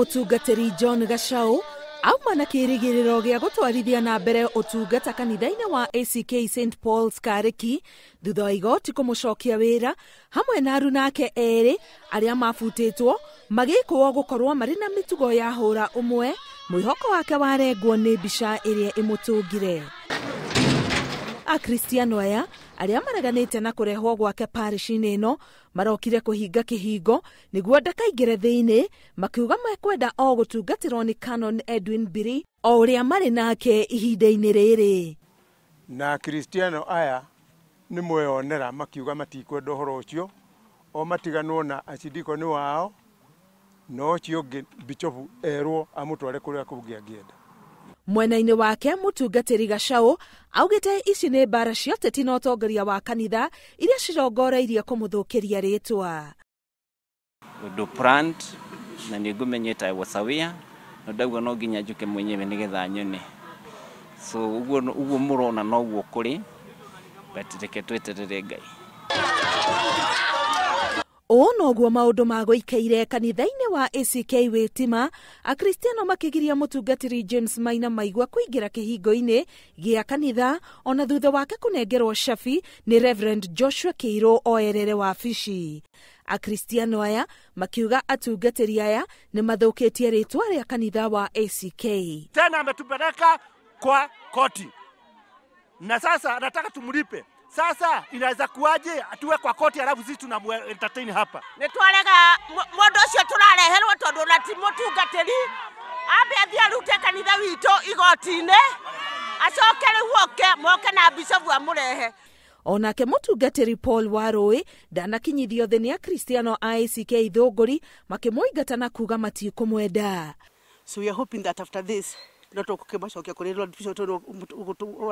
mutungatiri John Gachau auma na kirigiriro gya gutwarithia na mbere utungata kanitha-ini wa ACK St Kariki thutha wa igoti kumucokia wira hamwe na aruna ake eri aria mafutitwo magikwo gukorwo mari na mitugo ya hura umwe mwihoko wake waregwo ni mbica iria imutungire. Akristiano aya aria maraganite na kurehwo gwake parish-ini ino marokire kuhinga kihingo niguo ndakaingire thiini makiuga mekwenda o gutungatirwo ni Canon Edwin Biri o uria mari nake ihinda-ini riri. Na akristiano aya ni mweyonera makiuga matikwenda uhoro ucio o matiganwo na acidiko ni wao no cio bichofu erwo amutware kuria kungiangienda. Mwena-ini wake mutungatiri Gachau augite ici ni mbara cia teti na utongoria wa kanitha iria cirongoreirie kumuthukiria ritwa. Do plant na nigumenyeta wasawia no ndagwa no nginya njuke mwenyewe nigetha nyone so uguo murona no uguo kuri but reke tweterere Ngai. Ono guo maundu magoikeire kanitha-ini wa ACK Witima akristiano makigiria mutungatiri James Maina maigwa kuingira kihingo-ini gia kanitha ona thutha wake kunengerwo shafi ni Reverend Joshua Keiro oerere wa fishi. Akristiano aya makiuga atungatiri aya ni mathukitie ritwa ria kanitha wa ACK. Tena ametupeleka kwa koti na sasa anataka tumlipe. Sasa inaweza kuaje atuwe kwa koti alafu sisi tuna entertain hapa? Nitwarega mundu ucio turareherwo tondu na timutungatiri ambe athie arute kanitha wito igoti-ini acoke riu moke na bishofu amurehe. Onake mutungatiri Paul Warui ndanakinyithio thini ya Kristiano ACK thunguri makimuingata na kuga matikumwenda. So we are hoping that after this not okukimacokia kuri Lord Bishop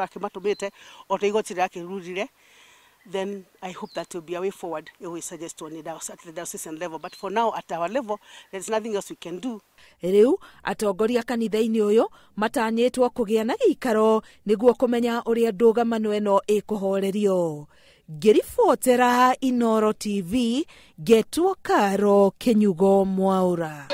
akimatumite o igoti rake rurire, then I hope that will be a way forward. We suggest to at the diocesan level, but for now at our level there's nothing else we can do. Riu atongoria kanitha-ini uyu matanyitwo kugia na giikaro niguo kumenya uria ndugamano eno ikuhorerio. Ngiribotera Inooro TV getwo Karo Kenyugo Mwaura.